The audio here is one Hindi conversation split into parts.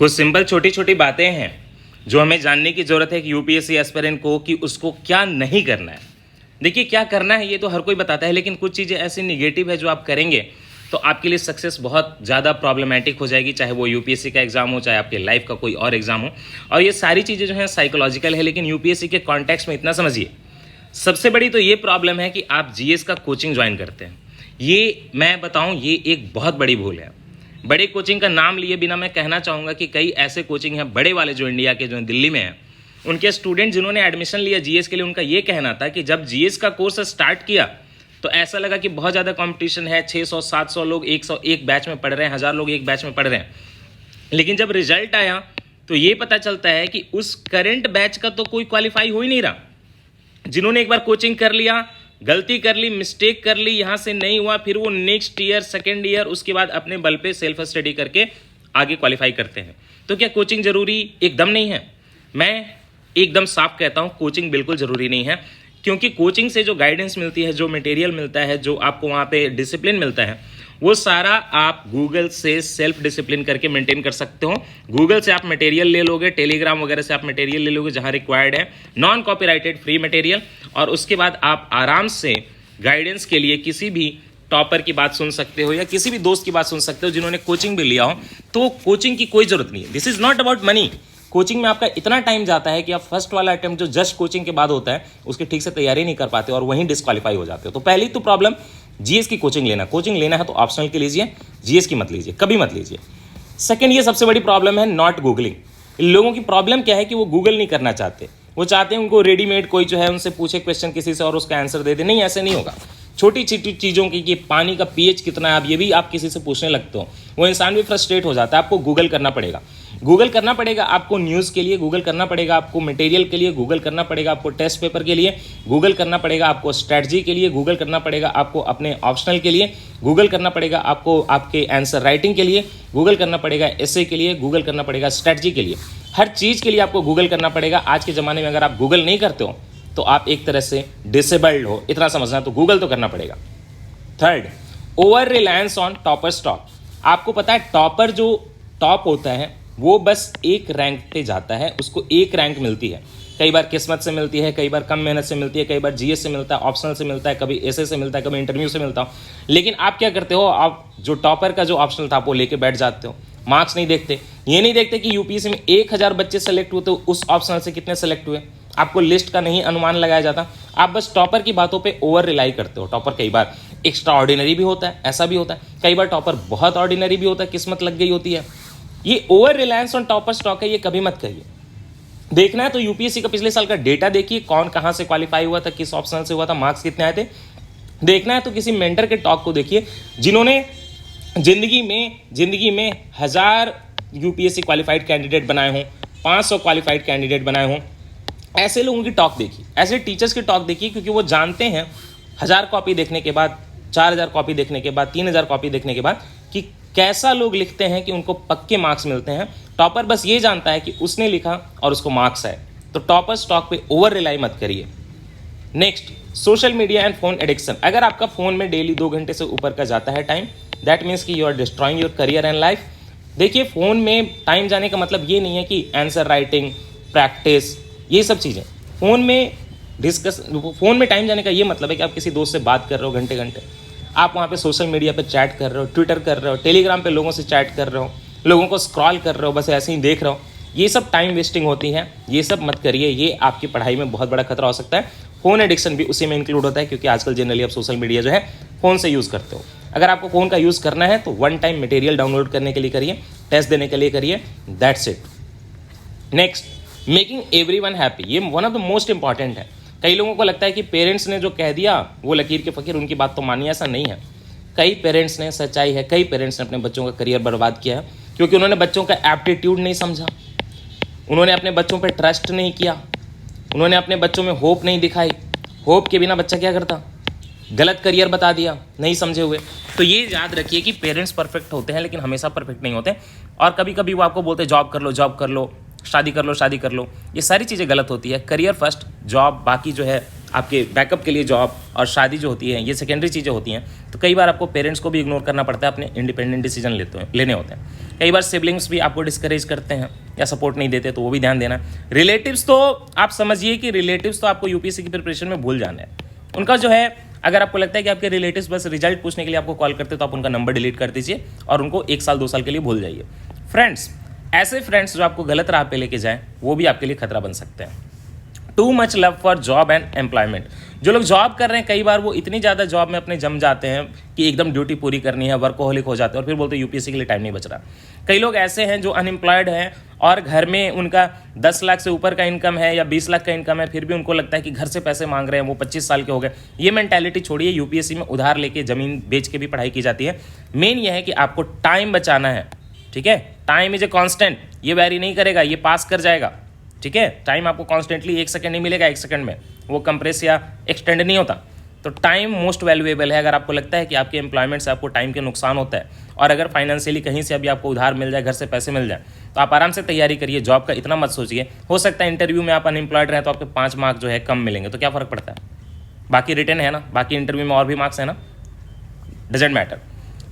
कुछ सिंपल छोटी छोटी बातें हैं जो हमें जानने की ज़रूरत है कि यूपीएससी एस्पिरेंट को कि उसको क्या नहीं करना है। देखिए, क्या करना है ये तो हर कोई बताता है, लेकिन कुछ चीज़ें ऐसी निगेटिव है जो आप करेंगे तो आपके लिए सक्सेस बहुत ज़्यादा प्रॉब्लमेटिक हो जाएगी, चाहे वो यूपीएससी का एग्जाम हो, चाहे आपके लाइफ का कोई और एग्जाम हो। और ये सारी चीज़ें जो हैं साइकोलॉजिकल है, लेकिन यूपीएससी के कॉन्टेक्स्ट में इतना समझिए, सबसे बड़ी तो ये प्रॉब्लम है कि आप जीएस का कोचिंग ज्वाइन करते हैं। ये मैं बताऊं, ये एक बहुत बड़ी भूल है। बड़े कोचिंग का नाम लिए बिना मैं कहना चाहूँगा कि कई ऐसे कोचिंग हैं बड़े वाले जो इंडिया के, जो दिल्ली में हैं, उनके स्टूडेंट जिन्होंने एडमिशन लिया जीएस के लिए, उनका ये कहना था कि जब जीएस का कोर्स स्टार्ट किया तो ऐसा लगा कि बहुत ज़्यादा कंपटीशन है, 600-700 लोग 101 बैच में पढ़ रहे हैं, 1000 लोग एक बैच में पढ़ रहे हैं। लेकिन जब रिजल्ट आया तो ये पता चलता है कि उस करंट बैच का तो कोई क्वालिफाई हो ही नहीं रहा। जिन्होंने एक बार कोचिंग कर लिया, गलती कर ली, मिस्टेक कर ली, यहाँ से नहीं हुआ, फिर वो नेक्स्ट ईयर, सेकेंड ईयर, उसके बाद अपने बल पे सेल्फ स्टडी करके आगे क्वालिफाई करते हैं। तो क्या कोचिंग ज़रूरी एकदम नहीं है? मैं एकदम साफ कहता हूँ, कोचिंग बिल्कुल ज़रूरी नहीं है, क्योंकि कोचिंग से जो गाइडेंस मिलती है, जो मटेरियल मिलता है, जो आपको वहाँ पे डिसिप्लिन मिलता है, वो सारा आप गूगल से सेल्फ डिसिप्लिन करके मेंटेन कर सकते हो। गूगल से आप मटेरियल ले लोगे, टेलीग्राम वगैरह से आप मटेरियल ले लोगे जहाँ रिक्वायर्ड है, नॉन कॉपीराइटेड फ्री मटेरियल, और उसके बाद आप आराम से गाइडेंस के लिए किसी भी टॉपर की बात सुन सकते हो या किसी भी दोस्त की बात सुन सकते हो जिन्होंने कोचिंग भी लिया हो। तो कोचिंग की कोई ज़रूरत नहीं है। This is not about money. Coaching में आपका इतना टाइम जाता है कि आप फर्स्ट वाला अटेम्प्ट जो जस्ट कोचिंग के बाद होता है उसकी ठीक से तैयारी नहीं कर पाते और वहीं डिस्क्वालीफाई हो जाते हो। तो पहली तो प्रॉब्लम जीएस की कोचिंग लेना है तो ऑप्शनल की लीजिए, जीएस की मत लीजिए, कभी मत लीजिए। सेकंड, ये सबसे बड़ी प्रॉब्लम है नॉट गूगलिंग। लोगों की प्रॉब्लम क्या है कि वो गूगल नहीं करना चाहते, वो चाहते हैं उनको रेडीमेड कोई जो है उनसे पूछे क्वेश्चन किसी से और उसका आंसर दे दे। नहीं, ऐसे नहीं होगा। छोटी छोटी चीज़ों की कि पानी का पीएच कितना है, आप ये भी आप किसी से पूछने लगते हो, वो इंसान भी फ्रस्ट्रेट हो जाता है। आपको गूगल करना पड़ेगा, गूगल करना पड़ेगा आपको न्यूज़ के लिए, गूगल करना पड़ेगा आपको मटेरियल के लिए, गूगल करना पड़ेगा आपको टेस्ट पेपर के लिए, गूगल करना पड़ेगा आपको स्ट्रैटेजी के लिए, गूगल करना पड़ेगा आपको अपने ऑप्शनल के लिए, गूगल करना पड़ेगा आपको आपके आंसर राइटिंग के लिए, गूगल करना पड़ेगा एसे के लिए, गूगल करना पड़ेगा स्ट्रैटेजी के लिए। हर चीज़ के लिए आपको गूगल करना पड़ेगा। आज के ज़माने में अगर आप गूगल नहीं करते हो तो आप एक तरह से डिसेबल्ड हो, इतना समझना। तो गूगल तो करना पड़ेगा। Third, over reliance on topper stock. आपको पता है टॉपर जो टॉप होता है वो बस एक रैंक पे जाता है, उसको एक रैंक मिलती है। कई बार किस्मत से मिलती है, कई बार कम मेहनत से मिलती है, कई बार जीएस से मिलता है, ऑप्शनल से मिलता है, कभी एसए से मिलता है, कभी इंटरव्यू से मिलता है। लेकिन आप क्या करते हो, आप जो टॉपर का जो ऑप्शनल था वो लेके बैठ जाते हो, मार्क्स नहीं देखते। ये नहीं देखते कि यूपीएससी में 1000 बच्चे सेलेक्ट हुए तो उस ऑप्शनल से कितने सेलेक्ट हुए, आपको लिस्ट का नहीं अनुमान लगाया जाता। आप बस टॉपर की बातों पे ओवर रिलाई करते हो। टॉपर कई बार एक्स्ट्रा ऑर्डिनरी भी होता है, ऐसा भी होता है, कई बार टॉपर बहुत ऑर्डिनरी भी होता है, किस्मत लग गई होती है। ये over reliance on topper stock है, ये कभी मत करिए। देखना है तो यूपीएससी का पिछले साल का डेटा देखिए, कौन कहाँ से क्वालिफाई हुआ था, किस ऑप्शनल से हुआ था, मार्क्स कितने आए थे। देखना है तो किसी मेंटर के टॉक को देखिए जिन्होंने जिंदगी में 1000 यूपीएससी क्वालिफाइड कैंडिडेट बनाए हों, 500 क्वालिफाइड कैंडिडेट बनाए हों। ऐसे लोगों की टॉक देखिए, ऐसे टीचर्स की टॉक देखिए, क्योंकि वो जानते हैं 1000 कॉपी देखने के बाद, 4000 कॉपी देखने के बाद, 3000 कॉपी देखने के बाद कि कैसा लोग लिखते हैं कि उनको पक्के मार्क्स मिलते हैं। टॉपर बस ये जानता है कि उसने लिखा और उसको मार्क्स आए। तो टॉपर स्टॉक पे ओवर रिलाई मत करिए। Next, social media and phone addiction. अगर आपका फोन में डेली 2 घंटे से ऊपर का जाता है टाइम, दैट मीन्स कि you are destroying your career and life. देखिए, फोन में टाइम जाने का मतलब ये नहीं है कि आंसर राइटिंग, प्रैक्टिस, ये सब चीज़ें। फोन में टाइम जाने का ये मतलब है कि आप किसी दोस्त से बात कर रहे हो घंटे घंटे, आप वहाँ पे सोशल मीडिया पे चैट कर रहे हो, ट्विटर कर रहे हो, टेलीग्राम पे लोगों से चैट कर रहे हो, लोगों को स्क्रॉल कर रहे हो, बस ऐसे ही देख रहे हो। ये सब टाइम वेस्टिंग होती है, ये सब मत करिए, ये आपकी पढ़ाई में बहुत बड़ा खतरा हो सकता है। फ़ोन एडिक्शन भी उसी में इंक्लूड होता है, क्योंकि आजकल जनरली आप सोशल मीडिया जो है फ़ोन से यूज़ करते हो। अगर आपको फ़ोन का यूज़ करना है तो वन टाइम मटेरियल डाउनलोड करने के लिए करिए, टेस्ट देने के लिए करिए, that's it. Next, making everyone happy. ये one of the most important है। कई लोगों को लगता है कि पेरेंट्स ने जो कह दिया वो लकीर के फ़कीर, उनकी बात तो मानिए, ऐसा नहीं है। कई पेरेंट्स ने, सच्चाई है, कई पेरेंट्स ने अपने बच्चों का करियर बर्बाद किया है क्योंकि उन्होंने बच्चों का एप्टीट्यूड नहीं समझा, उन्होंने अपने बच्चों पर ट्रस्ट नहीं किया, उन्होंने अपने बच्चों में होप नहीं दिखाई। होप के बिना बच्चा क्या करता, गलत करियर बता दिया नहीं समझे हुए। तो ये याद रखिए कि पेरेंट्स परफेक्ट होते हैं लेकिन हमेशा परफेक्ट नहीं होते, और कभी कभी वो आपको बोलते हैं जॉब कर लो, शादी कर लो। ये सारी चीज़ें गलत होती है। करियर फर्स्ट, जॉब बाकी जो है आपके बैकअप के लिए जॉब और शादी जो होती है, ये सेकेंडरी चीज़ें होती हैं। तो कई बार आपको पेरेंट्स को भी इग्नोर करना पड़ता है, अपने इंडिपेंडेंट डिसीजन लेने होते हैं। कई बार सिबलिंग्स भी आपको डिस्करेज करते हैं या सपोर्ट नहीं देते, तो वो भी ध्यान देना। रिलेटिव्स तो आप समझिए कि रिलेटिव्स तो आपको यूपीएससी की प्रिपरेशन में भूल जाना है। उनका जो है, अगर आपको लगता है कि आपके रिलेटिव्स बस रिजल्ट पूछने के लिए आपको कॉल करते, तो आप उनका नंबर डिलीट कर दीजिए और उनको 1 साल 2 साल के लिए भूल जाइए। फ्रेंड्स, ऐसे फ्रेंड्स जो आपको गलत राह पे लेके जाएं, वो भी आपके लिए खतरा बन सकते हैं। Too much love for job and employment. जो लोग जॉब कर रहे हैं, कई बार वो इतनी ज़्यादा जॉब में अपने जम जाते हैं कि एकदम ड्यूटी पूरी करनी है, वर्कोहलिक हो जाते हैं और फिर बोलते हैं यूपीएससी के लिए टाइम नहीं बच रहा। कई लोग ऐसे हैं जो अनएम्प्लॉयड हैं और घर में उनका 10 लाख से ऊपर का इनकम है या 20 लाख का इनकम है, फिर भी उनको लगता है कि घर से पैसे मांग रहे हैं, वो 25 साल के हो गए। ये मेंटालिटी छोड़िए। यूपीएससी में उधार लेके, ज़मीन बेच के भी पढ़ाई की जाती है। मेन ये है कि आपको टाइम बचाना है, ठीक है। टाइम इज ए कांस्टेंट, ये वैरी नहीं करेगा, ये पास कर जाएगा, ठीक है। टाइम आपको कॉन्स्टेंटली 1 सेकंड नहीं मिलेगा, 1 सेकंड में वो कंप्रेस या एक्सटेंड नहीं होता। तो टाइम मोस्ट वैल्यूएबल है। अगर आपको लगता है कि आपके एम्प्लॉयमेंट से आपको टाइम के नुकसान होता है और अगर फाइनेंशियली कहीं से अभी आपको उधार मिल जाए, घर से पैसे मिल जाए, तो आप आराम से तैयारी करिए। जॉब का इतना मत सोचिए। हो सकता है इंटरव्यू में आप अनएम्प्लॉयड रहें तो आपके 5 मार्क जो है कम मिलेंगे, तो क्या फ़र्क पड़ता है? बाकी रिटर्न है ना, बाकी इंटरव्यू में और भी मार्क्स है ना, doesn't matter.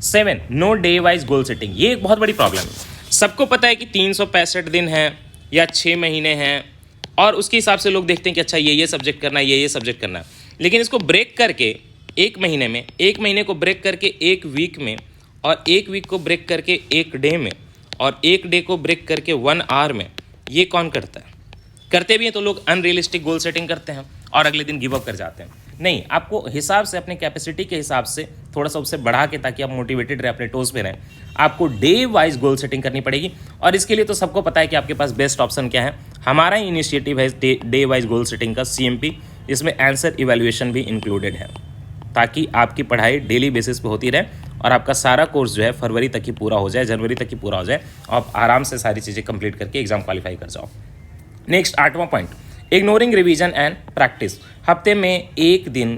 7, no day wise goal setting. ये एक बहुत बड़ी प्रॉब्लम है। सबको पता है कि 365 दिन है या 6 महीने हैं और उसके हिसाब से लोग देखते हैं कि अच्छा ये सब्जेक्ट करना है, ये सब्जेक्ट करना है। लेकिन इसको ब्रेक करके 1 महीने में, 1 महीने को ब्रेक करके 1 वीक में, और 1 वीक को ब्रेक करके 1 डे में, और 1 डे को ब्रेक करके 1 आवर में, ये कौन करता है? करते भी हैं तो लोग अनरियलिस्टिक गोल सेटिंग करते हैं और अगले दिन गिव अप कर जाते हैं। नहीं, आपको हिसाब से, अपने कैपेसिटी के हिसाब से थोड़ा सा उससे बढ़ा के, ताकि आप मोटिवेटेड रहे, अपने टोज पे रहें, आपको डे वाइज गोल सेटिंग करनी पड़ेगी। और इसके लिए तो सबको पता है कि आपके पास बेस्ट ऑप्शन क्या है। हमारा ही इनिशिएटिव है डे वाइज गोल सेटिंग का, CMP। इसमें आंसर इवैल्यूएशन भी इंक्लूडेड है, ताकि आपकी पढ़ाई डेली बेसिस पे होती रहे और आपका सारा कोर्स जो है फरवरी तक ही पूरा हो जाए, जनवरी तक ही पूरा हो जाए, आप आराम से सारी चीज़ें कंप्लीट करके एग्जाम क्वालिफाई कर जाओ। नेक्स्ट 8वां point, ignoring revision and practice. हफ्ते में 1 दिन,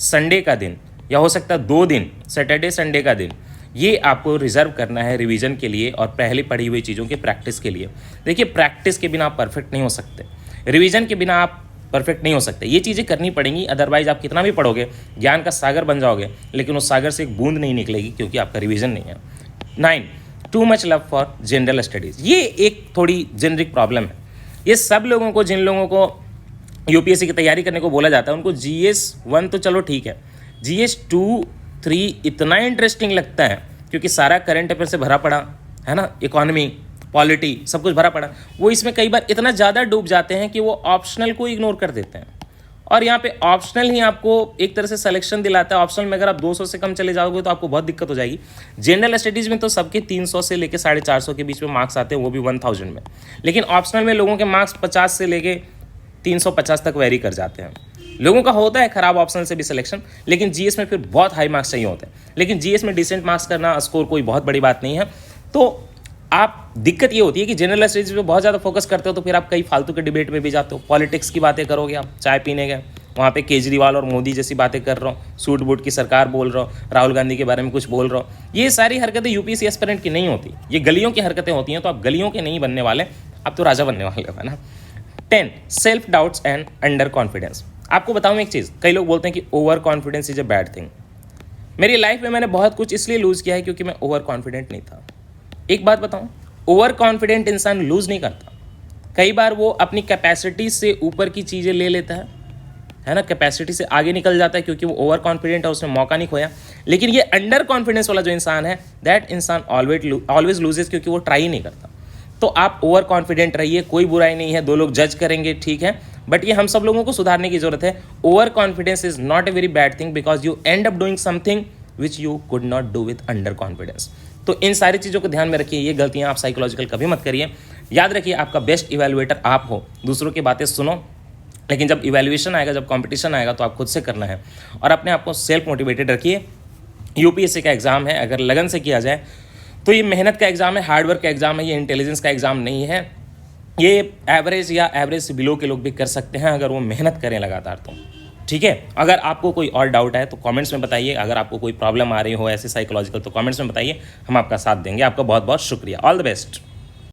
संडे का दिन, या हो सकता है 2 दिन, सैटरडे संडे का दिन, ये आपको रिजर्व करना है रिवीजन के लिए और पहले पढ़ी हुई चीज़ों के प्रैक्टिस के लिए। देखिए, प्रैक्टिस के बिना आप परफेक्ट नहीं हो सकते, रिवीजन के बिना आप परफेक्ट नहीं हो सकते। ये चीज़ें करनी पड़ेंगी, अदरवाइज आप कितना भी पढ़ोगे, ज्ञान का सागर बन जाओगे, लेकिन उस सागर से एक बूंद नहीं निकलेगी, क्योंकि आपका रिवीजन नहीं है। 9, too much love for general studies. ये एक थोड़ी जेनरिक प्रॉब्लम है। ये सब लोगों को, जिन लोगों को यूपीएससी की तैयारी करने को बोला जाता है, उनको GS 1 तो चलो ठीक है, GS 2, 3 इतना इंटरेस्टिंग लगता है क्योंकि सारा करंट अफेयर से भरा पड़ा है ना, इकोनॉमी, पॉलिटी, सब कुछ भरा पड़ा। वो इसमें कई बार इतना ज़्यादा डूब जाते हैं कि वो ऑप्शनल को इग्नोर कर देते हैं। और यहाँ पे ऑप्शनल ही आपको एक तरह से सिलेक्शन दिलाता है। ऑप्शनल में अगर आप 200 से कम चले जाओगे तो आपको बहुत दिक्कत हो जाएगी। जनरल स्टडीज़ में तो सबके 300 से लेके 450 के बीच में मार्क्स आते हैं, वो भी 1000 में। लेकिन ऑप्शनल में लोगों के मार्क्स 50 से लेके 350 तक वेरी कर जाते हैं। लोगों का होता है खराब ऑप्शन से भी सिलेक्शन, लेकिन जीएस में फिर बहुत हाई मार्क्स चाहिए होते हैं। लेकिन जीएस में डिसेंट मार्क्स करना, स्कोर कोई बहुत बड़ी बात नहीं है। तो आप, दिक्कत ये होती है कि जनरल स्टडीज पे बहुत ज़्यादा फोकस करते हो तो फिर आप कई फालतू के डिबेट में भी जाते हो। पॉलिटिक्स की बातें करोगे, आप चाय पीने गए, वहाँ पे केजरीवाल और मोदी जैसी बातें कर रहा हूँ, सूट बूट की सरकार बोल रहा हूँ, राहुल गांधी के बारे में कुछ बोल रहा हूँ। ये सारी हरकतें यूपीएससी एस्पिरेंट की नहीं होती, ये गलियों की हरकतें होती हैं। तो आप गलियों के नहीं बनने वाले, आप तो राजा बनने वाले हो, है ना। 10, self doubts and under confidence. आपको बताऊँ एक चीज़, कई लोग बोलते हैं कि over confidence is a bad thing. मेरी लाइफ में मैंने बहुत कुछ इसलिए लूज़ किया है क्योंकि मैं ओवर कॉन्फिडेंट नहीं था। एक बात बताऊँ, ओवर कॉन्फिडेंट इंसान लूज़ नहीं करता। कई बार वो अपनी कैपेसिटी से ऊपर की चीज़ें ले लेता है ना, कैपेसिटी से आगे निकल जाता है क्योंकि वो ओवर कॉन्फिडेंट है, उसने मौका नहीं खोया। लेकिन ये अंडर कॉन्फिडेंस वाला जो इंसान है, दैट इंसान ऑलवेज लूजेस, क्योंकि वो ट्राई नहीं करता। तो आप ओवर कॉन्फिडेंट रहिए, कोई बुराई नहीं है, 2 लोग जज करेंगे, ठीक है, बट ये हम सब लोगों को सुधारने की जरूरत है। Over confidence is not a very bad thing because you and up doing something which you could not do with under confidence. तो इन सारी चीज़ों को ध्यान में रखिए, ये गलतियां आप साइकोलॉजिकल कभी मत करिए। याद रखिए, आपका बेस्ट इवैल्यूएटर आप हो, दूसरों की बातें सुनो, लेकिन जब इवैल्यूएशन आएगा, जब कंपटीशन आएगा, तो आप खुद से करना है। और अपने आप को सेल्फ मोटिवेटेड रखिए। यूपीएससी का एग्जाम है, अगर लगन से किया जाए तो ये मेहनत का एग्जाम है, हार्डवर्क का एग्जाम है, ये इंटेलिजेंस का एग्जाम नहीं है। ये एवरेज या एवरेज से बिलो के लोग भी कर सकते हैं अगर वो मेहनत करें लगातार तो, ठीक है। अगर आपको कोई और डाउट है तो कमेंट्स में बताइए, अगर आपको कोई प्रॉब्लम आ रही हो ऐसे साइकोलॉजिकल तो कमेंट्स में बताइए, हम आपका साथ देंगे। आपका बहुत बहुत शुक्रिया, ऑल द बेस्ट।